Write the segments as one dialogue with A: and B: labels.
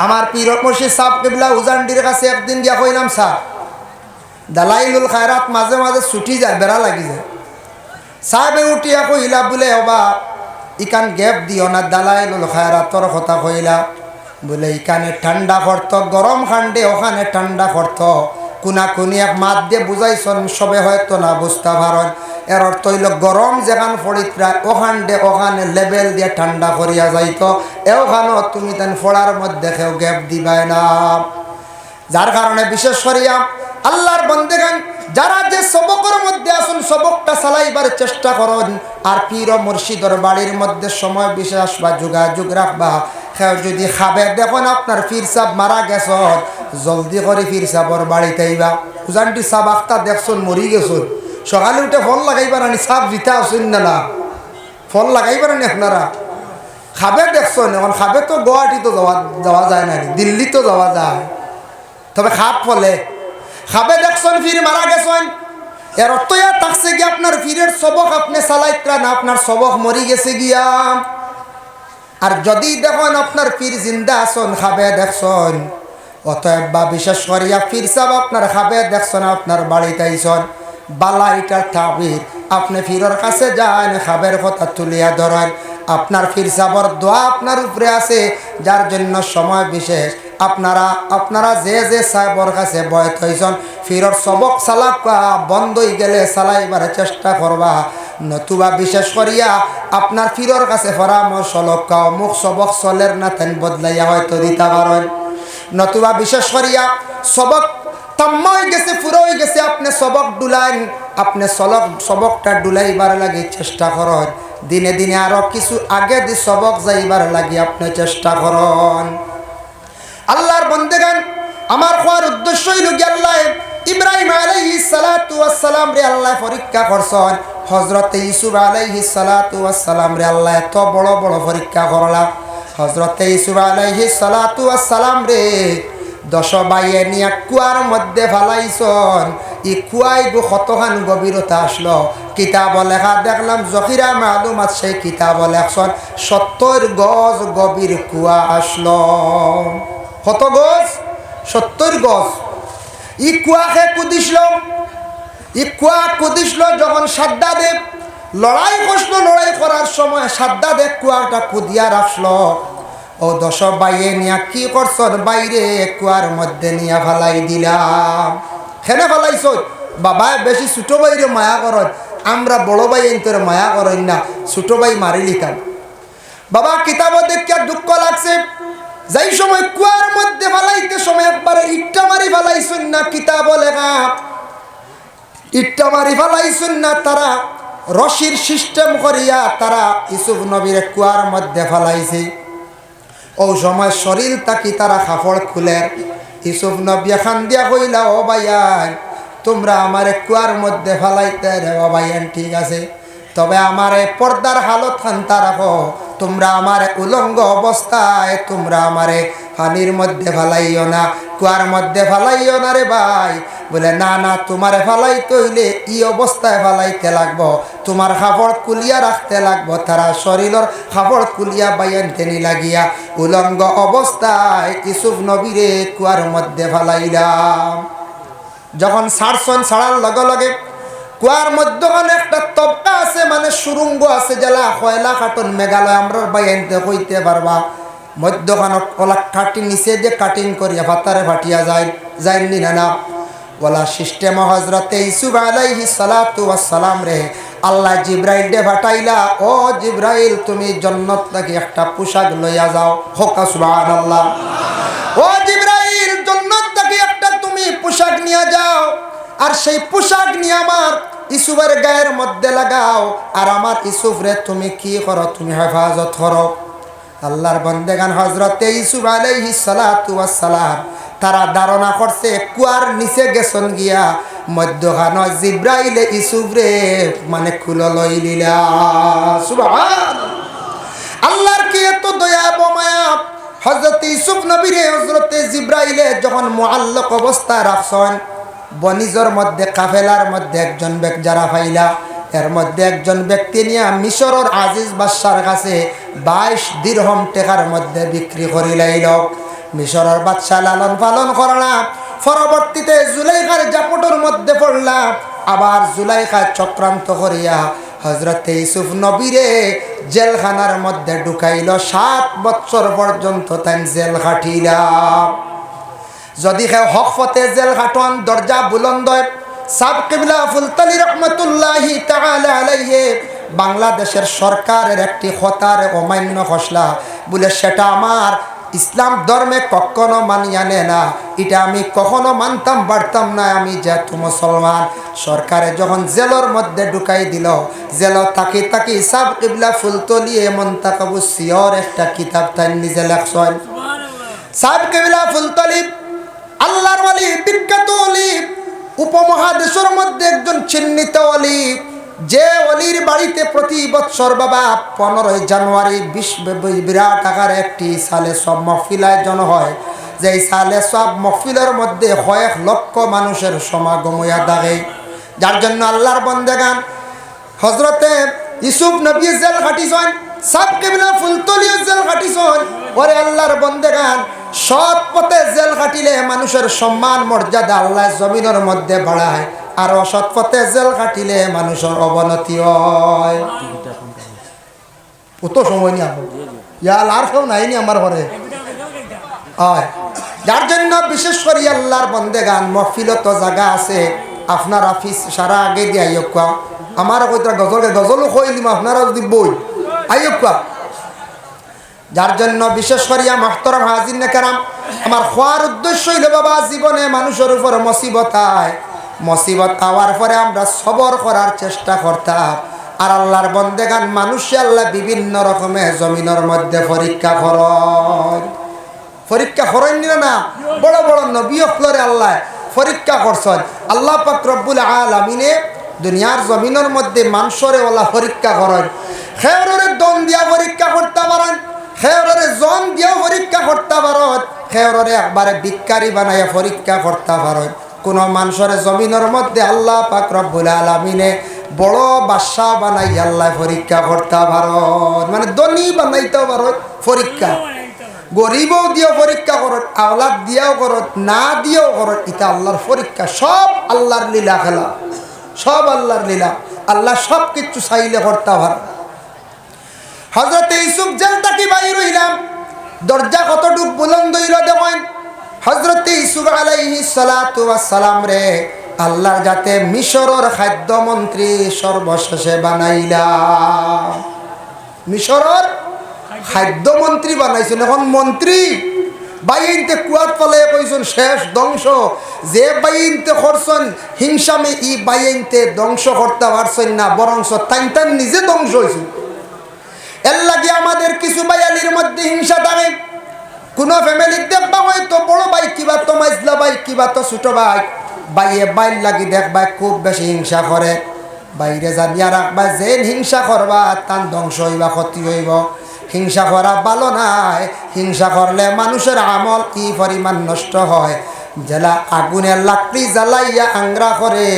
A: আমার পীর মুর্শিদ সাহেব কিবলা উজানডির কাছে একদিন গিয়া কইলাম, স্যার দালাইলুল খায়রাত মাঝে মাঝে ছুটি যায়, বেড়া লাগি যায়। সাহেবে উঠিয়া কইলা, বলে অবা ইকান গ্যাপ দিও না, দালাইলুল খায়রাতর কথা কইলা, বলে ইকানে ঠান্ডা করত, গরম খান্ডে ওখানে ঠান্ডা করত, কোনা কোনি এক মাত দিয়ে বুঝাইছন, সবে হয়তো না বুঝতে পারেন। এর অর্থ হইল গরম যেখান ফড়িত্রায় ওখানে লেবেল দিয়ে ঠান্ডা করিয়া যাইত, এওখানেও তুমি তেন ফোড়ার মধ্যে কেউ গ্যাপ দিবাই না। যার কারণে বিশেষ করিয়া আল্লাহর বন্দেগান যারা যে সবকের মধ্যে আসুন, সবকটা চালাইবার চেষ্টা করুন। আর পীর ও মুর্শিদর বাড়ির মধ্যে সময় বিশেষ বা যোগাযোগ রাখবা। কেউ যদি খাবে দেখুন আপনার পীর সাহেব মারা গেছ, জলদি করে পীর সাহেবর বাড়িতে আইবা। উজানটি সাহেব আখতা দেখছুন মরি গেছুন, সকালে উঠে ফল লাগাইবার আনি, সাহেব জিতা আসুন না ফল লাগাইবার আনি আপনারা খাবে দেখছুন। এখন খাবে তো গুয়াহাটি তো যাওয়া যায় না, দিল্লি তো যাওয়া যায়, তবে খাপ ফলে খাবে দেখছেন ফির মারা গেছেন। এর অর্থ থাকছে গিয়ে আপনার ফিরের সবক আপনি চালাইত্রা না, আপনার সবক মরি গেছে গিয়া। আর যদি দেখেন আপনার পীর জিন্দা আসন, খাবে দেখছেন, অতএব বা বিশেষ করিয়া পীর সাহেব আপনার খাবে দেখছেন, আপনার বাড়িতে আইসন, বালাইটার তাবির আপনি ফিরের কাছে যান, খাবের কথা তুলিয়া ধরেন। আপনার পীর সাহেবর দোয়া আপনার উপরে আছে, যার জন্য সময় বিশেষ আপনারা যে সাহেবর কাছে বয়ত হয়েছেন, ফিরর সবক চালাক বন্ধ হয়ে গেলে চালাইবার চেষ্টা করবা। নতুবা বিশেষ করিয়া আপনার ফিরর কাছে পরামর্শ লক্ষ্য অমুক সবক চলের না তেন বদলাইয়া হয়তো দিতে পারেন। নতুবা বিশেষ করিয়া সবক তাম্মা হয়ে গেছে, পুরো হয়ে গেছে, আপনি সবক ডুলাইন, আপনি সবকটা ডুলাইবার লাগে চেষ্টা করেন। দিনে দিনে আরো কিছু আগে দি সবক যাইবার লাগে আপনি চেষ্টা করেন। আল্লাহর বন্দেগান আমার হওয়ার উদ্দেশ্য হইল কি, আল্লাহ ইব্রাহিম আলাইহিস সালাতু ওয়াস সালাম রে আল্লাহ পরীক্ষা করছেন, হযরতে ইউসুফ আলাইহিস সালাতু ওয়াস সালাম রে আল্লাহ এত বড় বড় পরীক্ষা করলা। হযরতে ইউসুফ আলাইহিস সালাতু ওয়াস সালাম রে 10 ভাইয়ে নিয়ে কুয়ার মধ্যে ফালাইছন। এই কুয়ায় কতখান গভীরতা আসলো, কিতাব লেখা দেখলাম জখিরা মালুমাত, সেই কিতাব লেখছেন 70 গজ গভীর কুয়া আসলো। কত গজ? 70 গজ। ই কুয়াকে কুদিসল যখন সাদ্দাদেব লড়াই করছিল, লড়াই করার সময় সাদ্দাদেব কুয়াটা কুদিয়া রাখলো। ও 10 ভাইয়ে নিয়া কি করছন, বাইরে কুয়ার মধ্যে নিয়ে ফালাই দিলাম। হেনে ফালাইছ বাবা, বেশি ছোট ভাইরে মায়া করেন, আমরা বড় ভাই এন্তরে মায়া করেন না, ছোট ভাই মারি লিতাম। বাবা কিতাব দেখিয়া দুঃখ লাগছে, যাই সময় কুয়ার মধ্যে ফালাইতে সময় একবারে ইট্টা মারি ফালাইছুন না, কিতাব লেখা ইট্টা মারি ফালাইছুন না, তারা রশির সিস্টেম করিয়া তারা ইউসুফ নবীর কুয়ার মধ্যে ফালাইছে। ও সময় শরীর তাকি তারা কাপড় খুলে ইউসুফ নবী খান দিয়া কইলা, ও ভাইয়ান তোমরা আমারে কুয়ার মধ্যে ফালাইতে রে। ও ভাইয়ান ঠিক আছে, তবে আমারে পর্দার হালত খান্তা রাখো, তোমরা আমারে উলঙ্গ অবস্থায় তোমরা আমারে পানির মধ্যে ফালাইও না, কুয়ার মধ্যে ফালাইও না রে ভাই। বলে না না, তোমারে ফালাইতে হইলে ই অবস্থায় ফালাইতে লাগবো, তোমার কাপড় কুলিয়া রাখতে লাগবো। তারা শরীরের কাপড় কুলিয়া বাইয়ান টেনি লাগিয়া উলঙ্গ অবস্থায় ইউসুফ নবীরে কুয়ার মধ্যে ফালাইলাম। যখন ছাড়ার লগে লগে কুয়ার মধ্যখানে একটা তবকা আছে, মানে সুরঙ্গ আছে, জেলা কয়লা কাটন মেঘালয় আমরা বাইয়ানতে কইতে পারবা। মধ্যখানত ওলা কাটিং নিচে দিয়ে কাটিং করিয়া ফাতারে ফাটিয়া যায়নি না ওলা সিস্টেম। হজরতে ইউসুফ আলাইহিস সালাতু ওয়াস সালাম রে আল্লাহ জিব্রাইল দে ফাটাইলা, ও জিব্রাইল তুমি জান্নাত থেকে একটা পোশাক লইয়া যাও। হোক সুবহানাল্লাহ। ও জিব্রাইল জান্নাত থেকে একটা তুমি পোশাক নিয়ে যাও, আর সেই পোশাক নিয়ে আমার ইউসুফের গায়ের মধ্যে লাগাও, আর আমার ইউসুফ রে তুমি কি করো, তুমি হেফাজত করো। আল্লাহর বন্দেগান হযরতে ইউসুফ আলাইহিস সালাতু ওয়াস সালাম তারা ধারণা করছে কুয়ার নিচে গেছন গিয়া মধ্যখান জিব্রাইল ইউসুফ রে মানে খুলে লই লিলা। সুবহানাল্লাহ। আল্লাহর কি এত দয়া মায়া। হযরতে ইউসুফ নবীরে হযরতে জিব্রাইলে যখন মুআল্লাক অবস্থায় রাখছেন, বনিজর মধ্যে কাফেলার মধ্যে একজন ব্যক্তি যারা পাইলা, এর মধ্যে একজন ব্যক্তি নিয়ে মিশরের আজিজ বাদশার কাছে 22 দিরহম টাকার মধ্যে বিক্রি করিলাইল। মিশরের বাদশা লালন পালন করলাম। পরবর্তীতে জুলাইখার জাপটের মধ্যে পড়লাম। আবার জুলাইখা চক্রান্ত করিয়া হযরতে ইউসুফ নবীরে জেলখানার মধ্যে ঢুকাইল। 7 বছর পর্যন্ত তাই জেল খাটিলা। যদি কেউ হক পথে জেল খাটন দরজা বুলন্দ সাব কিবলা ফুলতলি রহমতুল্লাহি তাআলা আলাইহি বাংলাদেশের সরকারের একটি খতার অমান্য খসলা বলে সেটা আমার ইসলাম ধর্মে কখনো মানিয়া নেয় না। এটা আমি কখনো মানতাম পারতাম না। আমি যেহেতু মুসলমান, সরকারে যখন জেলের মধ্যে ঢুকাই দিল, জেল তাকি তাকি সাব কিবলা ফুলতলি মুনতাকাবু সিয়র একটা কিতাব তাই নিজে লেখছেন। সাব কিবলা ফুলতলি আল্লাহর ওয়ালি, বিখ্যাত ওয়ালি, উপমহাদেশের মধ্যে একজন চিহ্নিত ওয়ালি। যে ওলির বাড়িতে প্রতি বছর বাবা 15 জানুয়ারি বিরাট আকারে একটি সালে সব মহফিল আয়োজন হয়। যে সালে সব মহফিলের মধ্যে কয়েক লক্ষ মানুষের সমাগম হইয়া থাকে। যার জন্য আল্লাহর বন্দেগান হজরতে ইউসুফ নবী জেল খাটিছেন, সাব কিবলা ফুলতলিও জেল খাটিছেন। ওরে আল্লাহর বন্দেগান, সৎ পথে জেল খাটিলে মানুষের সম্মান মর্যাদা আল্লাহ জমিনের মধ্যে বাড়ায়, আর অসৎ পথে জেল খাটিলে মানুষের অবনতি হয়। কত সময় নিয়ে ইয়াল আর কেউ নাইনি আমার ঘরে হয়। যার জন্য বিশেষ করে আল্লাহর বন্দেগান মহফিলত জায়গা আছে, আপনারা ফিস সারা আগে দিয়ে আইয়কা। আমার কইতা গজলও কইলিম, আপনারা যদি বই আইয়কা। যার জন্য বিশেষ করিয়া মুহতারাম হাজির নেকারাম, আমার খোয়ার উদ্দেশ্য হইল বাবা জীবনে মানুষের উপর মুসিবত আয়, মুসিবত আওয়ার পরে আমরা সবর করার চেষ্টা করতাম। আর আল্লাহর বন্দেগান মানুষে আল্লাহ বিভিন্ন রকমের জমিনের মধ্যে পরীক্ষা করেন না। বড় বড় নবী ফ্লোরে আল্লাহ পরীক্ষা করছেন। আল্লাহ পাক রব্বুল আলামিনে দুনিয়ার জমিনের মধ্যে মানুষরে ওলা পরীক্ষা করেন। খেয়রের দন দিয়া পরীক্ষা করতে পারেন, খেয়রের জন দিয়া পরীক্ষা করতে পারেন, খেয়রে একবারে বিকারি বানাইয়া পরীক্ষা করতে পারেন। কোন মানুষের জমিনের মধ্যে আল্লাহ পাক রব্বুল আলামিনে বড় বাদশা বানাই আল্লাহ পরীক্ষা করতে পারেন, মানে ধনী বানাইতে পারেন পরীক্ষা। গরিবও দিয়েও পরীক্ষা করত, আওলাদ দিয়েও করত, না দিয়েও করত। এটা আল্লাহর পরীক্ষা। সব আল্লাহর লীলা খেলা, সব আল্লাহর লীলা। আল্লাহ সব কিছু চাইলে করতে পারে। হযরতে ইউসুফ জেল থেকে বাইর হইলাম, দরজা কতটুক বুলন্দ হইল দেখেন। হযরতে ইউসুফ আলাইহিস সালাতু ওয়াস সালাম রে আল্লাহর যাতে মিশরের খাদ্যমন্ত্রী সর্বশেষে বানাইলা। মিশরের খাদ্যমন্ত্রী বানাইছেন। এখন মন্ত্রী বাইনতে কুয়াত পালে কইছেন শেষ ধ্বংস। যে বাইনতে করছেন হিংসামে ই বাইনতে ধ্বংস করতে পারছেন না, বরং তাইন নিজে ধ্বংস হয়েছে। এর লাগে আমাদের কিছু বাইয়ালির মধ্যে হিংসা থাকে। কোন ফ্যামিলির দেখবা হয়তো বড় ভাই কিবা তো মাইজলা ভাই কিবা তো ছোট ভাই, বাইয়ে বাইর লাগি দেখবা খুব বেশি হিংসা করে। বাইরে জানিয়া রাখবা যে হিংসা করবা তার ধ্বংস হইবা, ক্ষতি হইব। হিংসা করা ভালো নাই। হিংসা করলে মানুষের আমল কি পরিমাণ নষ্ট হয়। জেলা আগুনের লাকড়ি জ্বালাইয়া আংরা করে,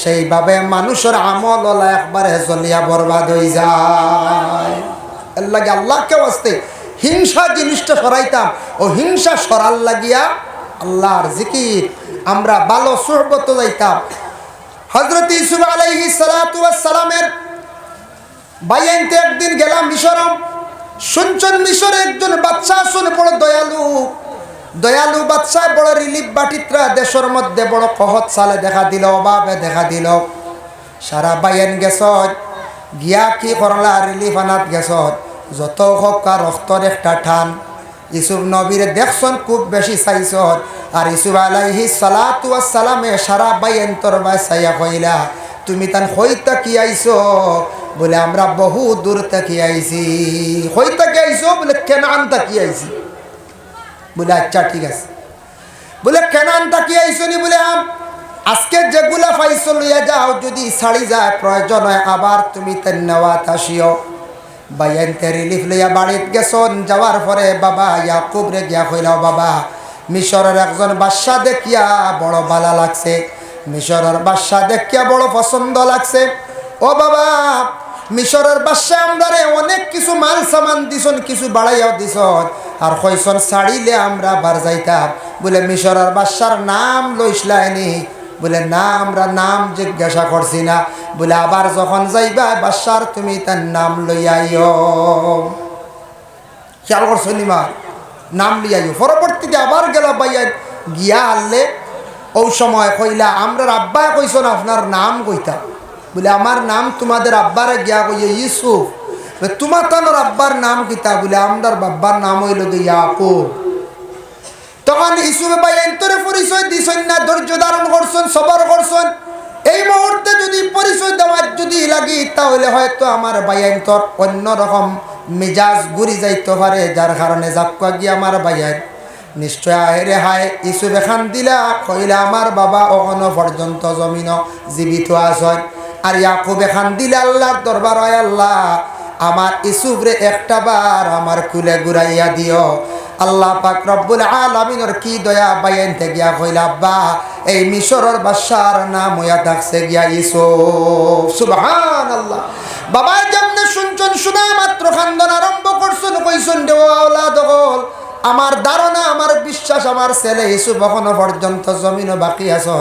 A: সেইভাবে মানুষের আমল ওলা একবারে জ্বলিয়া বরবাদ হয়ে যায়। এর লাগে আল্লাহকে আসতে হিংসা জিনিসটা সরাইতাম। ও হিংসা সরাল লাগিয়া আল্লাহর জিকির আমরা ভালো সুহবত যাইতাম। হযরত ইউসুফ আলাইহিস সালাতু ওয়াস সালামের বাইনতে একদিন গেলাম মিশরম। শুনছেন মিশরে একজন বাদশা শুনে বড় দয়ালু বাদশা, বড় রিলিফ বাটিত্রা দেশের মধ্যে বড় কহত সালে দেখা দিল, অভাবে দেখা দিল। সারা বাইন গেছ গিয়া কি করলা, রিলিফ আনাত গেছ। যত হোক রক্তর একটা টান। ইউসুফ নবীরে দেখছন খুব বেশি চাইছ। আর ইউসুফ আলাইহিস সালাতু ওয়াস সালামে সারা বাইন তোর বাই চাইয়া কইলা তুমি তান হইতা কি আইছো? বলে আমরা বহু দূর থেকে আইছি। হইতা কি আইছো? বলে কেনান তাকি আইছি। বলে আচ্ছা ঠিক আছে। বলে কেনান তাকি আইছো নি? বলে আজকে যেগুলা পাইছো লইয়া যাও, যদি ছাড়ি যায় প্রয়োজন হয় আবার তুমি তার নেওয়াত আসিও। বাইনতে রিলিফ লইয়া বাড়িত গেছন। যাওয়ার পরে বাবা ইয়াকুব রে গিয়া কইলাও বাবা মিশরের একজন বাদশা দেখিয়া বড় ভালো লাগছে, মিশরের বাদশা দেখিয়া বড় পছন্দ লাগছে। ও বাবা মিশরের বাদশাহ আমরারে অনেক কিছু মাল সামান দিছন, কিছু বাড়াইয়াও দিছন, আর কইছন ছাড়িলে আমরা বার যাইতাম। বলে মিশরের বাদশার নাম লইসলাইনি? বলে না, আমরা নাম জিজ্ঞাসা করছি না। বলে আবার যখন যাইবা বাদশার তুমি তার নাম লইয়াইও। খেয়াল করছো নিমা? নাম লিয়াইও। পরবর্তীতে আবার গেল বাইয়া, গিয়া আনলে ও সময় কইলা আমরা আব্বায় কইছন আপনার নাম কইতা? বলে আমার নাম তোমাদের আব্বারে গিয়া কইয়ে ইউসুফ। তোমার তানোর আব্বার নাম কিতা? বলে আমরার বাব্বার নাম হইল ইয়াকুব। তখন ইউসুফ ভাই এন্তরে পরিচয় দিছেন না, ধৈর্য ধারণ করছেন, সবর করছেন। এই মুহূর্তে যদি পরিচয় দেওয়ার যদি লাগি, তাহলে হয়তো আমার ভাইয়ান্তর অন্যরকম মেজাজ ঘুরি যাইতে পারে, যার কারণে যাক্কা গিয়ে আমার ভাইয়ার নিশ্চয় আহেরে হায়। ইসুফ এখান দিলা কইলা আমার বাবা অহনো পর্যন্ত জমিন জীবিত আছেন। আর ইয়াকুব এখান দিলে আল্লাহর দরবার হয়, আল্লাহ আমার ইসুফরে একটা বার আমার কুলে ঘুরাইয়া দিও। আল্লাহ পাক রব্বুল আলামিনের কি দয়া, বাইনতে গিয়া কইলা আব্বা এই মিশরের বাদশার নাম হইয়া থাকছে গিয়া ইউসুফ। সুবহানাল্লাহ। বাবা যেমনে শুনছেন, শোনা মাত্র খান্দন আরম্ভ করছেন, কইছেন দেও আওলাদ হল। আমার ধারণা, আমার বিশ্বাস, আমার ছেলে ইউসুফ এখনো পর্যন্ত জমিনও বাকি আছে।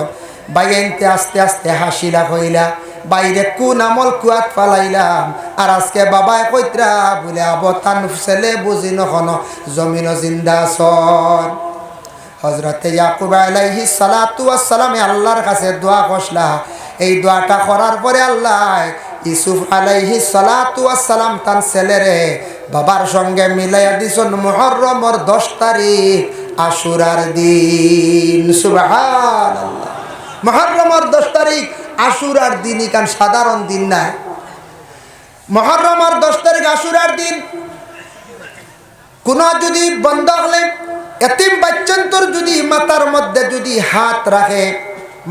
A: বাইনতে আস্তে আস্তে হাসিলা কইলা বাইরে কোন আমল কুয়াত ফালাইলাম, আর আজকে বাবায় কইত্রা বলে আবতান ছেলে বুঝি নখনো জমিনও জিন্দা আছেন। হযরতে ইয়াকুব আলাইহিস সালাতু ওয়াস সালামে আল্লাহর কাছে দোয়া করলা। এই দোয়াটা করার পরে আল্লাহ ইউসুফ আলাইহিস সালাতু ওয়াস সালাম তার ছেলেরে বাবার সঙ্গে মিলাইয়া দিছেন মুহররমের 10 তারিখ আশুরার দিন। সুবহানাল্লাহ। মুহররমের 10 তারিখ আশুরার দিন, কারণ সাধারণ দিন না। মুহররমের 10 তারিখ আশুরার দিন কোন যদি বন্ধ হলে এতিম বাচ্চান্তর যদি মাথার মধ্যে যদি হাত রাখে,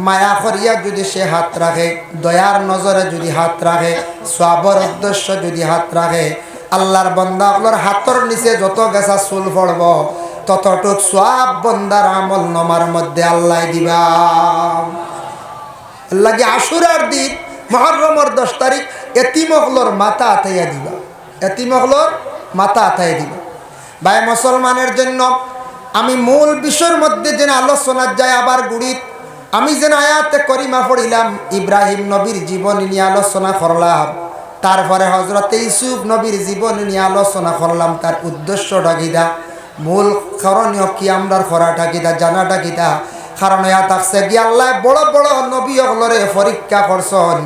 A: মায়া করিয়া যদি সে হাত রাখে, দয়ার নজরে যদি হাত রাখে, সওয়াবের উদ্দেশ্য যদি হাত রাখে, আল্লাহর বান্দাগুলোর হাতর নিচে যত গেছা চুল পড়ব ততটুক সওয়াব বান্দার আমল নামার মধ্যে আল্লাহ দিবা। লাগে আশুরার দিন মুহররমের 10 তারিখ এতিমগুলোর মাথা আতাইয়া দিবা, এতিমগুলোর মাথা আতাইয়া দিবা। ভাই মুসলমানের জন্য আমি মূল বিষয়ের মধ্যে যেন আলোচনা যায় আবার গুড়িত আমি যেন আয়াতে করিমা পড়িলাম, ইব্রাহিম নবীর জীবন নিয়ে আলোচনা করলাম, তারপরে হযরতে ইউসুফ নবীর জীবন নিয়ে আলোচনা করলাম। তার উদ্দেশ্যটা কিটা, মূল করণীয় কি, আমরার করাটা কিটা, জানাটা কিটা। কারণ ইয়া থাকছে কি আল্লাহ বড় বড় নবী হলরে পরীক্ষা করছেন।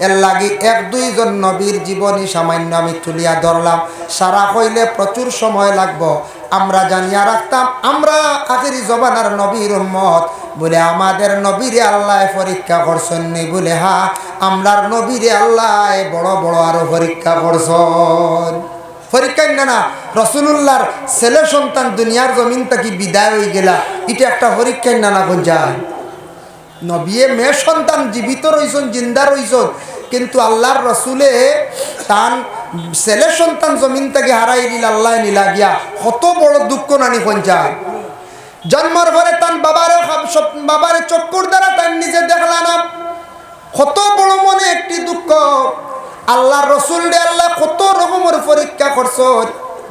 A: এর লাগি 1-2 জন নবীর জীবনী সামান্য আমি তুলিয়া ধরলাম। সারা হইলে প্রচুর সময় লাগবো। আমরা জানিয়া রাখতাম আমরা আখিরি জবানার নবীর উম্মত বলে আমাদের নবীরে আল্লাহ পরীক্ষা করছেন নি? বলে হ্যাঁ, আমরার নবীরে আল্লাহ বড় বড় আরো পরীক্ষা করছেন। পরীক্ষা না রাসূলুল্লাহর ছেলে সন্তান দুনিয়ার জমিন থেকে বিদায় হয়ে গেলা, এটা একটা পরীক্ষা না কোন যায়? নবীয়ে মেয়ে সন্তান জীবিত রইছেন, জিন্দা রইছেন, কিন্তু আল্লাহর রসুলে তান ছেলে সন্তান জমিন থেকে হারাই দিল, আল্লাহ নিলা গিয়া কত বড় দুঃখ নানি কোন যায়? জন্মর ঘরে তান বাবারে চক্কর দ্বারা তান নিজে দেখলা না, কত বড় মনে একটি দুঃখ। আল্লাহর রসুল রে আল্লাহ কত রকমের পরীক্ষা করছো,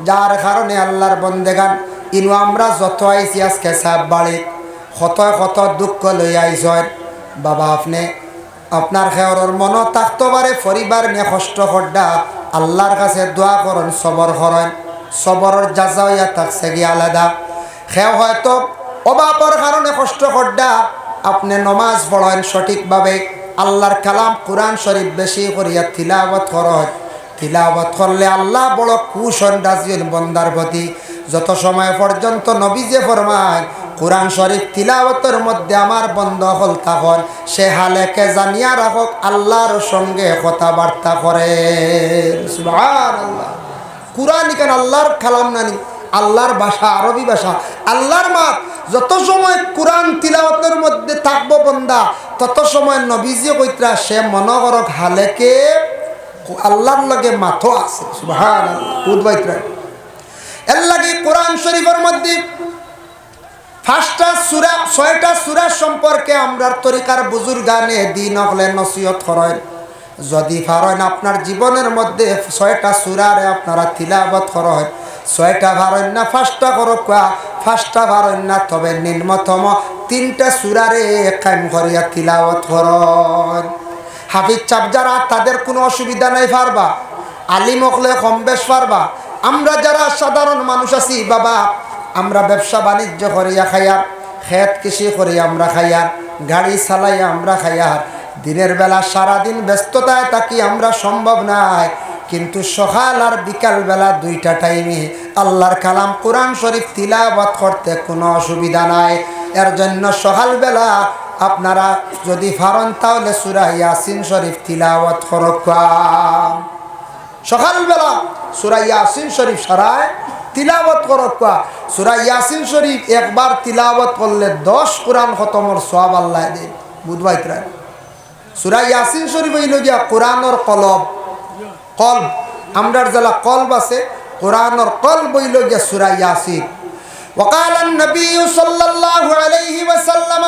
A: যার কারণে আল্লাহর বন্দেগান ইনু আমরা যত আইছি আজকে সাপ বাড়ি কত কত দুঃখ লই আইস। বাবা আপনি আপনার খেয়রের মন থাকতে পারে পরিবার নিয়ে কষ্ট করডা, আল্লাহর কাছে দোয়া করেন, সবর করেন। সবরের যাজা হইয়া থাকছে গিয়ে আলাদা। খেয়ে হয়তো অভাবের কারণে কষ্ট করডা, আপনি নমাজ পড়েন সঠিকভাবে, আল্লাহর কালাম কুরআন শরীফ বেশি করিয়া তিলাওয়াত করেন। তিলাওয়াত করলে আল্লাহ বড় কুশন রাজিল বন্দার প্রতি। যত সময় পর্যন্ত নবীজি ফরমায় কুরআন শরীফ তিলাওয়াতের মধ্যে আমার বন্ধ হল, তখন সে হালেকে জানিয়া রাখক আল্লাহর সঙ্গে কথাবার্তা করে। সুবহানাল্লাহ। কুরআন কেন আল্লাহর কালাম নানি, আল্লাহর ভাষা, আরবি ভাষা, আল্লাহর মাত। যত সময় কুরআন তিলাওয়াতের মধ্যে থাকবো বন্দা, তত সময় নবীজি কইত্রা সে মনে করক হালেকে আল্লাহর লগে মাথো আছে। সুবহানাল্লাহ। এর লাগে কোরআন শরীফের মধ্যে 5টা সূরা 6টা সূরা সম্পর্কে আমরার তরিকার বুজুর্গানে দিন হলে নসিহত করেন। যদি পারেন আপনার জীবনের মধ্যে 6টা সূরারে আপনারা তিলাওয়াত করেন, 6টা পারেন না 5টা করক, 5টা পারেন না তবে নিম্নতম 3টা সূরারে কায়েম করিয়া তিলাওয়াত করেন। হাফিজ সাহেব যারা তাদের কোনো অসুবিধা নাই, পারবা। আলিম হলে কম বেশ পারবা। আমরা যারা সাধারণ মানুষ আছি বাবা, আমরা ব্যবসা বাণিজ্য করিয়া খাইয়ার, খেত কৃষি করিয়া আমরা খাইয়ার, গাড়ি চালাইয়া আমরা খাইয়ার, দিনের বেলা সারাদিন ব্যস্ততায় থাকি, আমরা সম্ভব নাই। কিন্তু সকাল আর বিকাল বেলা 2টা টাইমে আল্লাহর কালাম কোরআন শরীফ তিলাওয়াত করতে কোনো অসুবিধা নাই। এর জন্য সকালবেলা আপনারা যদি পারেন তাহলে সূরা ইয়াসিন শরীফ তিলাওয়াত করুন। সকালবেলা সূরা ইয়াসিন শরীফ সারায় তিলাওয়াত করুন। সূরা ইয়াসিন শরীফ একবার তিলাওয়াত করলে 10 কোরআন খতমের সওয়াব আল্লাহ দেয়। বুঝবাইতরা সূরা ইয়াসিন শরীফ হইল গিয়া কোরআনের কলব। কলব আমরার যারা কলব আছে, কোরআনের কলব হইল গিয়া সূরা ইয়াসিন। وقال النبي صلى الله عليه وسلم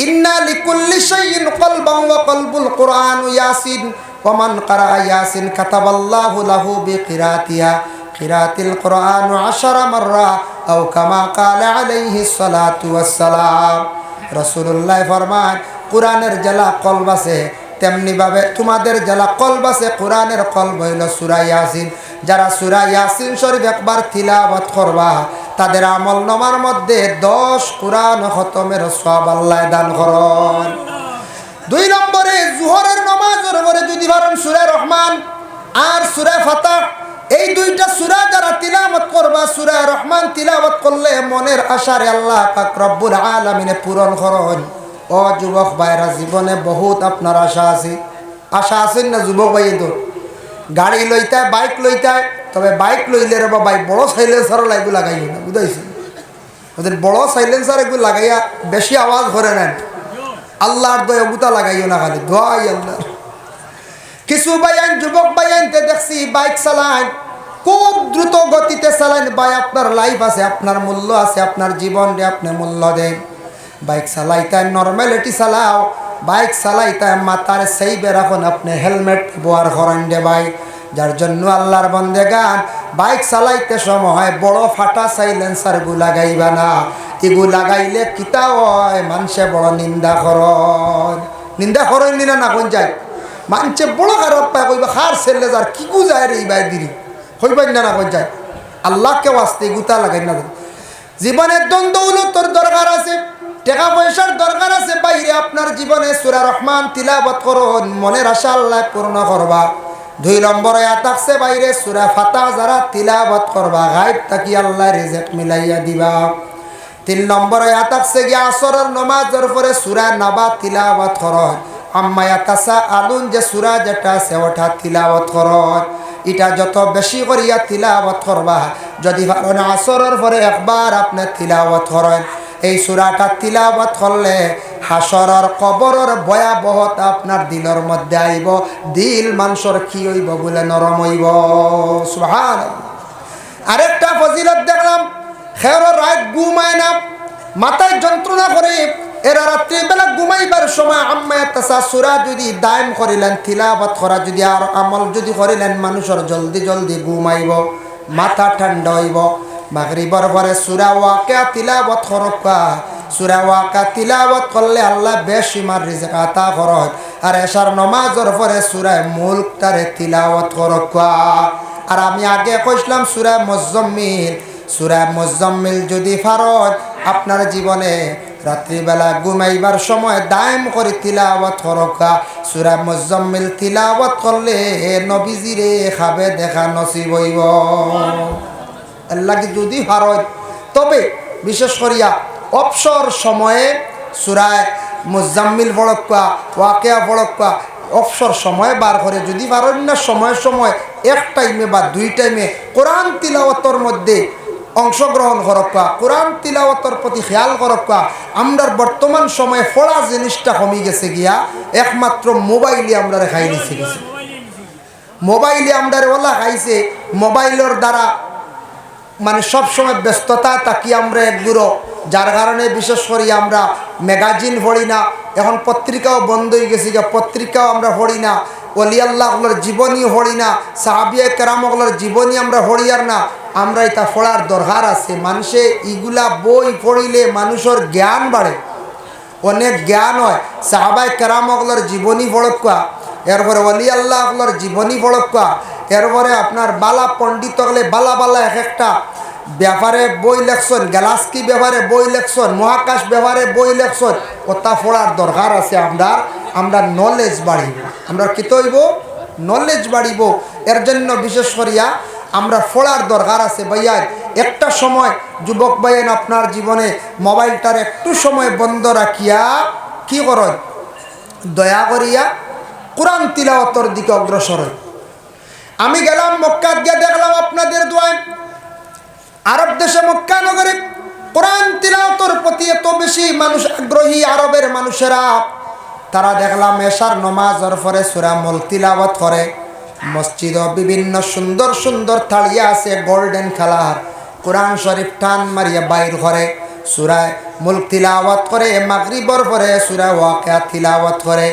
A: إن لكل شيء قلبا وقلب القرآن ياسين ومن قرأ ياسين كتب الله له بقراءتها قراءة القرآن 10 مرة أو كما قال عليه الصلاة والسلام। رسول الله ফরমান কোরআনের যারা কলব আছে তেমনি ভাবে তোমাদের যারা কলব আছে কোরআনের কলব হইল সূরা ইয়াসিন। যারা সূরা ইয়াসিন শরীফ একবার তিলাওয়াত করবা তাদের আমল নামার মধ্যে 10 কোরআন খতমের সওয়াব আল্লাহ দান করেন। 2 নম্বরে জোহরের নামাজের পরে যদি পারেন সূরা রহমান আর সূরা ফাতহ, এই 2টা সূরা যারা তিলাওয়াত করবা, সূরা রহমান তিলাওয়াত করলে মনের আশারে আল্লাহ পাক রব্বুল আলামিনে পূরণ করেন। ও যুবক ভাইরা, জীবনে বহুত আপনার আশা আছে। আশা আছেন না যুবক ভাই? তো গাড়ি লইতায়, বাইক লইতায়, তবে বাইক লইলে রে ভাই বড় সাইলেন্সার এগুলো লাগাইও না, বুঝাইছেন? ওদের বড় সাইলেন্সার এগুলো লাগাইয়া বেশি আওয়াজ করে নেন। আল্লাহর দয়া গুতা লাগাইও না, খালি দোয়াই আল্লাহ। কিছু বাইন যুবক বাইনতে দেখছি বাইক চালান, খুব দ্রুত গতিতে চালান। ভাই আপনার লাইফ আছে, আপনার মূল্য আছে, আপনার জীবন রে আপনি মূল্য দেন। বাইক চালাইতায় নর্মালিটি চালাও, বাইক চালাইতায় মাথার সেই বেরাখন আপনি হেলমেট ব্যবহার করেন রে ভাই। যার জন্য আল্লাহর বান্দেগান বাইক চালাইতে সময় বড় ফাটা সাইলেন্সার গু লাগাইবা না। এগু লাগাইলে কিতা হয়, মানুষে বড় নিন্দা করেন। নিন্দা করেন নিনা না কোন যায় মানুষে বড় খারাপ পায়, কইবা খার ছেলে যার কি গু যায় রে এই বাই দিদি হইবেন না কোন যায়। আল্লাহকে ওয়াস্তে গুতা লাগাই না। জীবনের দ্বন্দ্বৌলতর দরকার আছে, টাকা পয়সার দরকার আছে, বাইরে আপনার জীবনে সূরা রহমান তিলাওয়াত করুন, মনের আশা আল্লাহ পূর্ণ করবা। 2 নম্বরে আয়াত আছে বাইরে সূরা ফাতহ যারা তিলাওয়াত করবা গায়ব থাকি আল্লাহ রিজিক মিলাইয়া দিবা। 3 নম্বরে আয়াত আছে গিয়া আসরের নামাজের পরে সূরা নাবা তিলাওয়াত করুন। আম্মা ইয়াতাসাআলুন যে সূরা যেটা আছে ওটা তিলাওয়াত করুন। এটা যত বেশি করিয়া তিলাওয়াত করবা, যদি পারেন আসরের পরে একবার আপনি তিলাওয়াত করেন, এই সূরাটা তিলাওয়াত করলে হাসরের কবরের ভয়াবহতা আপনার দিলের মধ্যে আইব। দিল মানুষের কি হইব বলে নরম হইব। সুবহানাল্লাহ। আরেকটা ফজিলত দেখলাম, খের রাত ঘুমায় না, মাথায় যন্ত্রণা করে, এরা রাত্রিবেলা ঘুমাইবার সময় আম্মা ইয়াতাসা সূরা যদি দায়েম করিলেন, তিলাওয়াত করা যদি আর আমল যদি করিলেন, মানুষের জলদি জলদি ঘুমাইব, মাথা ঠান্ডা হইব। মাগরিবের পরে সূরা ওয়াকিয়া তিলাওয়াত করবা। সূরা ওয়াকিয়া তিলাওয়াত করলে আল্লাহ বেশিমার রিজিক আতা করেন। আর এশার নামাজের পরে সূরা মুলক তারে তিলাওয়াত করবা। আর আমি আগে কইছিলাম সূরা মুজাম্মিল, সূরা মুজাম্মিল যদি পারেন আপনার জীবনে রাত্রিবেলা ঘুমাইবার সময় দায়েম করে তিলাওয়াত করবা। সূরা মুজাম্মিল তিলাওয়াত করলে নবীজিরে খাবে দেখা নসিব হইব। আল্লাহকে যদি হারয়, তবে বিশেষ করিয়া অবসর সময়ে সূরা মুজাম্মিল পড়কা, ওয়াকিয়া পড়কা, অবসর সময় বার করে যদি পারেন না, সময় সময় 1 টাইমে বা 2 টাইমে কোরআন তিলাওয়াতের মধ্যে অংশগ্রহণ করকা, কোরআন তিলাওয়াতের প্রতি খেয়াল করকা। আমরার বর্তমান সময়ে পড়া জিনিসটা কমে গেছে গিয়া, একমাত্র মোবাইলে আমরা খাই নিছে গেছে। মোবাইলে আমরা ওলা খাইছে, মোবাইলের দ্বারা মানে সবসময় ব্যস্ততা থাকি আমরা একগুলো, যার কারণে বিশেষ করে আমরা ম্যাগাজিন পড়ি না। এখন পত্রিকাও বন্ধ হয়ে গেছে, পত্রিকাও আমরা পড়ি না, ওলি আল্লাহগুলোর জীবনী পড়ি না, সাহাবিয়ে কেরামগুলোর জীবনী আমরা পড়ি আর না। আমরা এটা পড়ার দরকার আছে। মানুষে ইগুলা বই পড়িলে মানুষের জ্ঞান বাড়ে, অনেক জ্ঞান হয়। সাহাবাই কেরামগুলোর জীবনী পড়কা, এরপরে ওলি আল্লাহগুলোর জীবনী পড়কা, এরপরে আপনার বালা পণ্ডিত হলে বালা বালা এক একটা ব্যাপারে বই লেখছেন, গ্যালাস্কি ব্যাপারে বই লেখছেন, মহাকাশ ব্যাপারে বই লেখছেন। ওটা পড়ার দরকার আছে। আমরা নলেজ বাড়িব, আমরা কী তৈব নলেজ বাড়িব। এর জন্য বিশেষ করিয়া আমরা পড়ার দরকার আছে। ভাইয়া একটা সময় যুবক ভাইয়েন আপনার জীবনে মোবাইলটার একটু সময় বন্ধ রাখিয়া কি করেন, দয়া করিয়া কোরআন তিলাওয়াতের দিকে অগ্রসর হয়। আমি গেলাম মক্কাত, গিয়ে দেখলাম আপনাদের দোয়ায় আরব দেশে মক্কা নগরে কোরআন তিলাওয়াতের প্রতি এত বেশি মানুষ আগ্রহী। আরবের মানুষেরা তারা দেখলাম এশার নমাজের পরে সূরা মুলক তিলাওয়াত করে। মসজিদও বিভিন্ন সুন্দর সুন্দর থালিয়া আছে গোল্ডেন কালার, কোরআন শরীফ টান মারিয়া বাইর করে সূরা মুলক তিলাওয়াত করে। মাগরিবর পরে সূরা ওয়াকিয়া তিলাওয়াত করে।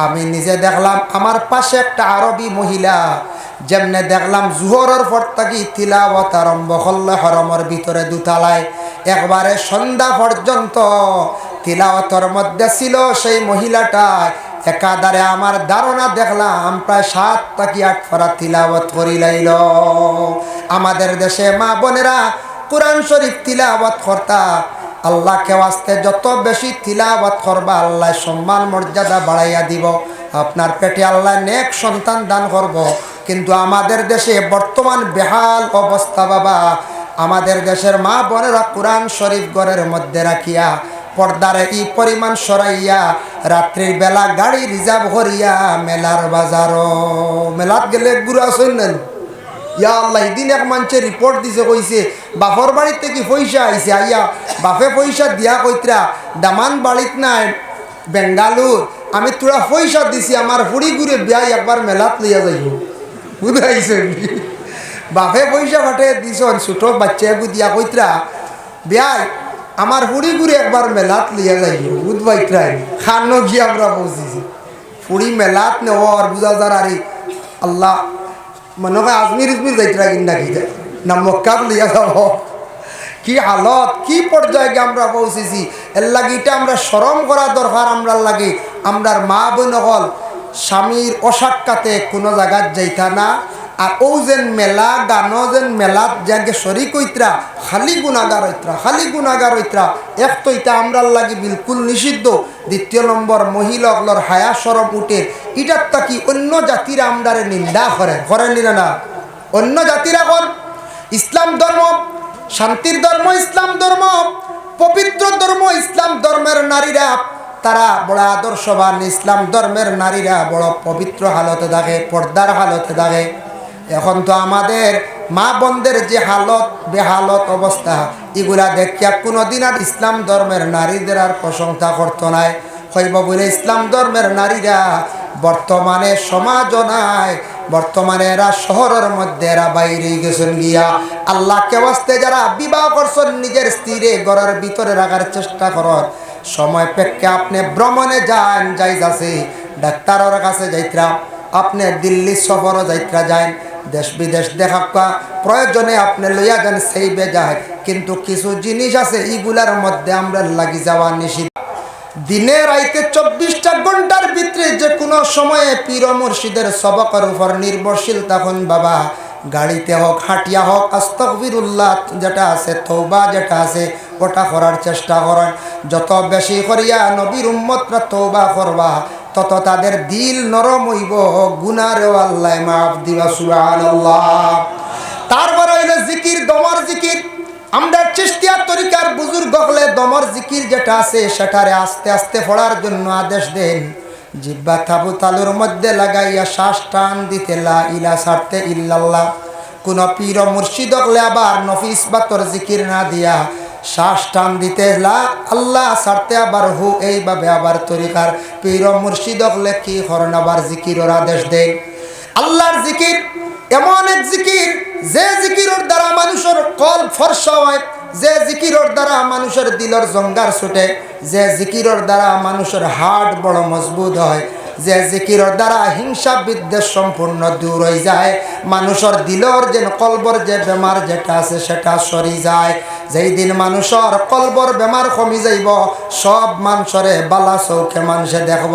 A: আমি নিজে দেখলাম আমার পাশে একটা আরবি মহিলা যেমনে দেখলাম জোহরের পর থাকি তিলাওয়াত আরম্ভ করলে হরমের ভিতরে দুতালায় একবারে সন্ধ্যা পর্যন্ত তিলাওয়াতের মধ্যে ছিল। সেই মহিলাটা একাধারে আমার ধারণা দেখলাম প্রায় 7 থেকে 8 পারা তিলাওয়াত করিলাইল। আমাদের দেশে মা বোনেরা কোরআন শরীফ তিলাওয়াত করতা, আল্লাহকে ওয়াস্তে যত বেশি তিলাওয়াত করবা আল্লাহ সম্মান মর্যাদা বাড়াইয়া দিব, আপনার পেটে আল্লাহ নেক সন্তান দান করব। কিন্তু আমাদের দেশে বর্তমান বেহাল অবস্থা বাবা। আমাদের দেশের মা বোনেরা কোরআন শরীফ ঘরের মধ্যে রাখিয়া পর্দারে এই পরিমাণ সরাইয়া রাত্রির বেলা গাড়ি রিজার্ভ করিয়া মেলার বাজারও মেলাত গেলে গুড়া শৈলেন। ইয়া আল্লাহ, এদিন এক মানুষে রিপোর্ট দিছে, কইছে বাপর বাড়িতে কি পয়সা আইছে, আইয়া বাপে পয়সা দিয়া কইতরা দামান বাড়িত নাই বেঙ্গালুর, আমি তোরা পয়সা দিছি আমার ফুড়ি ঘুরে বিয়া একবার মেলাত লইয়া যাইব। বুঝাইছে বাপে পয়সা ফাটে দিছ, ছোট বাচ্চা দিয়া কইতরা বিয়াই আমার ফুড়ি ঘুরে একবার মেলাত লইয়া যাইব। বুধবাইতরাই খানো গিয়ে আমরা পৌঁছেছি ফুড়ি মেলাত নেওয়ার বুঝা যার আরে আল্লাহ মনে হয় আজমির ইজমির যাইতরা কিনা কি যায় না মক্কাত লইয়া যাব। কি হালত, কি পর্যায়ে আমরা পৌঁছেছি। এর লাগে এটা আমরা শরম করা দরকার। আমরা লাগে আমরার মা বোন হল স্বামীর অসাক্ষাতে কোনো জায়গাত যাইতা না। আর ও যেন মেলা গানো যেন মেলাত যাকে শরিক হইতরা খালি গুণাগার হইতরা, খালি গুণাগার হইতরা। এক তো এটা আমরার লাগে বিলকুল নিষিদ্ধ। দ্বিতীয় নম্বর মহিলাগুলোর হায়া সরম উঠে, এটার তাকি অন্য জাতিরা আমরারে নিন্দা করেন না। অন্য জাতিরা কর ইসলাম ধর্ম শান্তির ধর্ম, ইসলাম ধর্ম পবিত্র ধর্ম। ইসলাম ধর্মের নারীরা তারা বড় আদর্শবান, ইসলাম ধর্মের নারীরা বড় পবিত্র হালতে থাকে, পর্দার হালতে থাকে। এখন তো আমাদের মা বোনদের যে হালত বেহালত অবস্থা, এগুলা দেখিয়া কোনোদিন আর ইসলাম ধর্মের নারীদের আর প্রশংসা করতো নাই। হইব বলে ইসলাম ধর্মের নারীরা বর্তমানে সমাজ নাই, বর্তমানে এরা শহরের মধ্যে এরা বাইরে গেছেন গিয়া। আল্লাহকে ওয়াস্তে যারা বিবাহ করছেন নিজের স্ত্রীরে ঘরের ভিতরে রাখার চেষ্টা করেন, সময় পেক্ষে আপনি ভ্রমণে যান, যাইজ আছে ডাক্তারের কাছে যাইত্রা, আপনি দিল্লি সফরও যাইত্রা যান, দেশ বিদেশ দেখা প্রয়োজনে আপনি লইয়া যান, সেই বেজায়। কিন্তু কিছু জিনিস আছে এইগুলার মধ্যে আমরা লাগি যাওয়া নিষিদ্ধ। দিনে রাইতে 24টা ঘন্টার ভিতরে যে কোনো সময়ে পীর মুর্শিদের সবকের উপর নির্ভরশীল তখন বাবা, গাড়িতে হোক হাঁটিয়া হোক আস্তাগফিরুল্লাহ যেটা আছে, তওবা যেটা আছে ওটা করার চেষ্টা করেন। যত বেশি করিয়া নবীর উম্মতরা তওবা করবা তত তাদের দিল নরম হইব, গুনারেও আল্লাহ মাফ দিবা। সুবহানাল্লাহ। তারপরে হইল জিকির, দমর জিকির। আমরা চিশতিয়া তরিকার বুজুর্গ হলে দমর জিকির যেটা আছে সেটারে আস্তে আস্তে পড়ার জন্য আদেশ দেন। জিব্বা তাবু তালুর মধ্যে লাগাইয়া শ্বাস টান দিতে লা ইলা ছাড়তে ইল্লাল্লাহ। কোন পীর মুর্শিদ হলে আবার নফিস বাতর জিকির না দিয়া শ্বাস টান দিতে লা আল্লাহ ছাড়তে আবার হু, এইভাবে আবার তরিকার পীর মুর্শিদ হলে কি করেন আবার জিকিরের আদেশ দেন। আল্লাহর জিকির এমন এক জিকির, যে জিকিরের দ্বারা মানুষের কল ফর্সা হয়, যে জিকিরের দ্বারা মানুষের দিলর জঙ্গার ছুটে, যে জিকিরের দ্বারা মানুষের হার্ট বড় মজবুত হয়, যে জিকিরের দ্বারা হিংসা বিদ্বেষ সম্পূর্ণ দূর হয়ে যায়, মানুষের দিলর যে কলবর যে বেমার যেটা আছে সেটা সরি যায়। যেই দিন মানুষের কলবর বেমার কমি যাইব, সব মানুষরে বালা চৌখে মানুষে দেখব।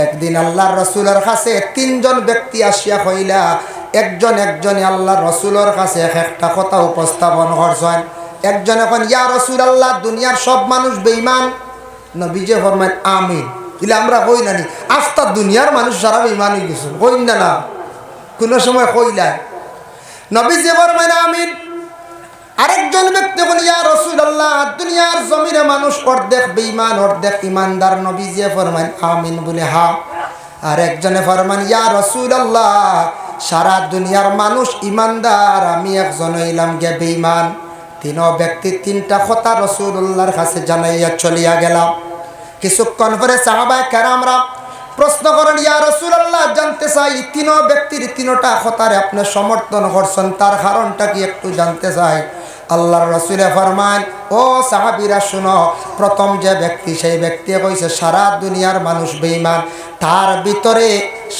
A: একদিন আল্লাহর রসুলের কাছে তিনজন ব্যক্তি আসিয়া কইলা, একজনে আল্লাহর রসুলের কাছে একটা কথা উপস্থাপন করছেন। একজন এখন ইয়া রসুল আল্লাহ, দুনিয়ার সব মানুষ বেঈমান। নবীজি ফরমায় আমিন। ইলে আমরা কই নানি আস্তা দুনিয়ার মানুষ সারা বেঈমান হয়ে গেছে, কই না না কোনো সময় কইলা। নবীজি ফরমায় আমিন। আরেকজন ব্যক্তি বলে ইয়া রাসূলুল্লাহ, দুনিয়ার জমিনে মানুষ অর্ধেক বেঈমান অর্ধেক ইমানদার। নবীজি ফরমান আমিন বলে হা। আরেকজনে ফরমান ইয়া রাসূলুল্লাহ, সারা দুনিয়ার মানুষ ইমানদার, আমি একজন হইলাম গে বেঈমান। তিন ব্যক্তি তিনটা কথা রাসূলুল্লাহর কাছে জানাইয়া চলিয়া গেলাম। কিছুক্ষণ পরে সাহাবায়ে কেরামরা প্রশ্ন করেন, ইয়া রাসূলুল্লাহ, জানতে চাই তিন ব্যক্তির তিনটা কথারে আপনি সমর্থন করছেন, তার কারণটা কি একটু জানতে চাই। আল্লাহর রাসূলে ফরমান, ও সাহাবীরা শুনো, প্রথম যে ব্যক্তি সেই ব্যক্তি কইছে সারা দুনিয়ার মানুষ বেঈমান, তার ভিতরে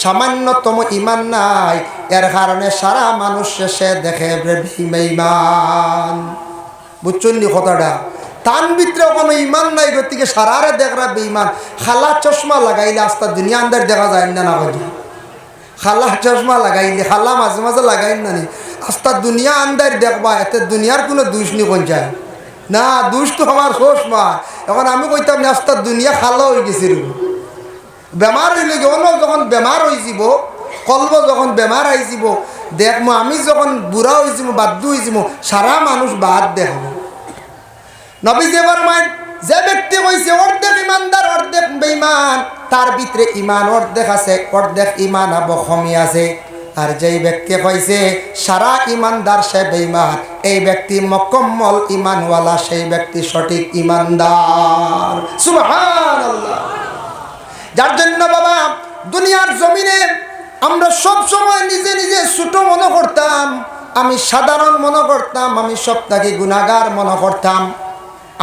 A: সামান্যতম ঈমান নাই, এর কারণে সারা মানুষ শেষে দেখে বেঈমান। বুঝছেন নি কথাটা? তার ভিতরে কোনো ইমান নাই, গতিকে সারারে দেখরা বেঈমান। খালা চশমা লাগাইলে আস্তা দুনিয়া আন্দার দেখা যায় না, না কই খালা চশমা লাগাইলে, খালা মাঝে মাঝে লাগাই না নি, আস্তা দুনিয়া আন্দার দেখবা, এতে দুনিয়ার কোনো দুষ নি কোন যায় না, দুষ তো আমার চশমা। এখন আমি কইতাম না আস্তা দুনিয়া খালা হয়ে গেছিল, বেমার হইলে অন্য যখন বেমার হয়ে যাব, কলব যখন বেমার হয়ে যাব, দেখবো আমি যখন বুড়া হয়ে যাব, বাধ্য হয়ে যাব, সারা মানুষ বাদ দেখবো। নবীজি ফরমান, যে ব্যক্তি কইছে অর্ধেক ইমানদার অর্ধেক বেঈমান, তার ভিতরে ইমান অর্ধেক আছে, অর্ধেক ইমান কমি আছে। আর যেই ব্যক্তি কইছে সারা ইমানদার সে বেঈমান, এই ব্যক্তি মুকম্মল ইমানওয়ালা, সেই ব্যক্তি সঠিক ইমানদার। সুবহানাল্লাহ। যার জন্য বাবা দুনিয়ার জমিনে আমরা সব সময় নিজে নিজে ছোট মনে করতাম, আমি সাধারণ মনে করতাম, আমি সবটাকে গুনাহগার মনে করতাম।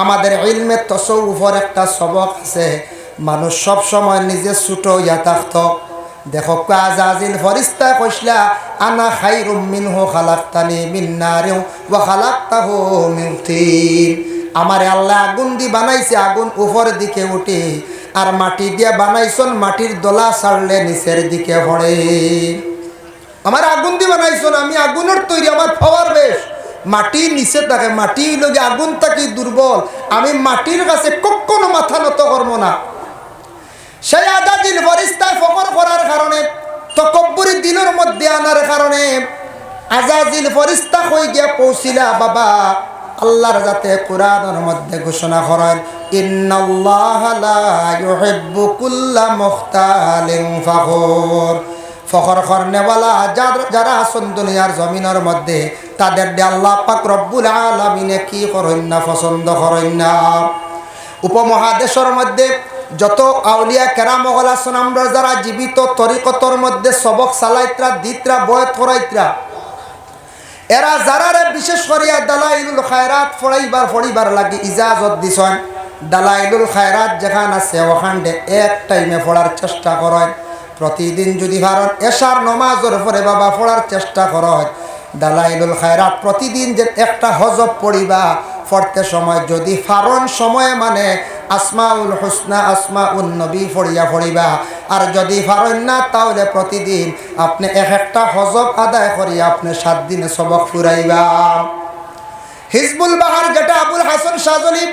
A: আমাদের ইলমে তাসাউফের একটা সবক আছে, মানুষ সব সময় নিজে ছোট হইয়া থাকত। দেখো আজাজিল ফেরেশতা কইসলা, আনা খায়রুম মিনহু খালাকতানি মিন নারিন ওয়া খালাকতাহু মিন তিন। আমারে আল্লাহ আগুন দিয়ে বানাইছে, আগুন উপরের দিকে উঠে, আর মাটি দিয়ে বানাইছন, মাটির দলা ছাড়লে নিচের দিকে পড়ে। আমার আগুন দিয়ে বানাইছন, আমি আগুনের তৈরি, আমার পাওয়ার বেশ, মাটির নিচে থাকে, মাটি লগে আগুন থাকি দুর্বল, আমি মাটির কাছে কখনো মাথা নত করবো না। সেই আজাজিল ফেরেশতায় ফখর করার কারণে, তকব্বুরি দিলের মধ্যে আনার কারণে আজাজিল ফেরেশতা কই গিয়া পৌঁছিলা, বাবা আল্লাহর যাতে কোরআনের মধ্যে ঘোষণা করেন, ইন্নাল্লাহা লা ইউহিব্বু কুল্লা মুখতালিন ফখুর। ফখর করনেওয়ালা যারা আছেন দুনিয়ার জমিনের মধ্যে, তাদের আল্লাহ পাক রব্বুল আলামিনে কি করেন না, পছন্দ করেন না। উপমহাদেশের মধ্যে যত আউলিয়া কেরাম আছেন, আমরা যারা জীবিত তরিকতর মধ্যে সবক চালাইত্রা দিত্রা বয়ত করাইত্রা, এরা যারারে বিশেষ করিয়া দালাইলুল খায়রাত পড়িবার লাগি ইজাজত দিছেন। দালাইলুল খায়রাত যেখান আছে ওখানে এক টাইমে পড়ার চেষ্টা করেন। প্রতিদিন যদি ভারত এশার নমাজের পরে বাবা পড়ার চেষ্টা করেন। দালাইলুল খায়রাত প্রতিদিন যে একটা হজব পড়িবা, পড়তে সময় যদি ফারণ সময়ে মানে আসমাউল হুসনা আসমাউন নবী পড়িবা, আর যদি ফারণ না তাহলে প্রতিদিন আপনি একটা হজব আদায় করিয়া আপনি 7 দিনে সবক ফুরাইবা। হিজবুল বাহার যেটা আবুল হাসান শাহজালি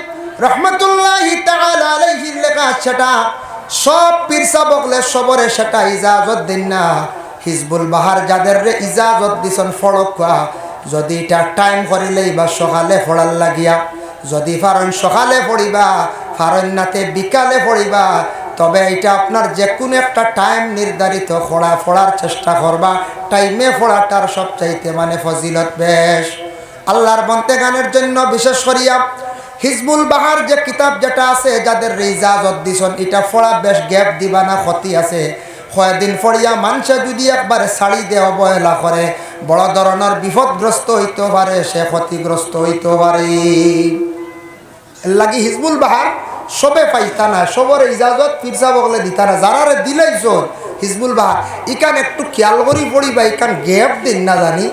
A: রহমতুল্লাহি তাআলা আলাইহির লেখা, সেটা সব পীরসা বকলে সবরে সেটা ইজাজত দেন না। হিজবুল বাহার যাদের ইজাজত দিছেন ফড়কা, যদি এটা টাইম করিলেই বা সকালে পড়ার লাগিয়া, যদি ফারণ সকালে পড়িবা, ফারণ নাতে বিকালে পড়িবা, তবে এটা আপনার যে কোনো একটা টাইম নির্ধারিত পড়ার চেষ্টা করবা। টাইমে পড়াটার সবচাইতে মানে ফজিলত বেশ। আল্লাহর বন্দেগানের জন্য বিশেষ করিয়া হিজবুল বাহার যে কিতাব যেটা আছে, যাদের ইজাজত দিছেন, এটা পড়া বেশ গ্যাপ দিবা না, ক্ষতি আছে। কয়েকদিন পড়িয়া মানুষে যদি একবারে ছাড়ি দিয়ে অবহেলা করে, বড় ধরনের বিপদগ্রস্ত হইতে পারে, সে ক্ষতিগ্রস্ত হইতে পারে। এর লাগি হিজবুল বাহার সবে পাইতা না, সবর ইজাজত পিরসা বগলে দিতা না। যারারে দিলেই হিজবুল বাহার ইকান একটু খেয়াল করি পড়ি বা ইকান গ্যাপ দিন না জানি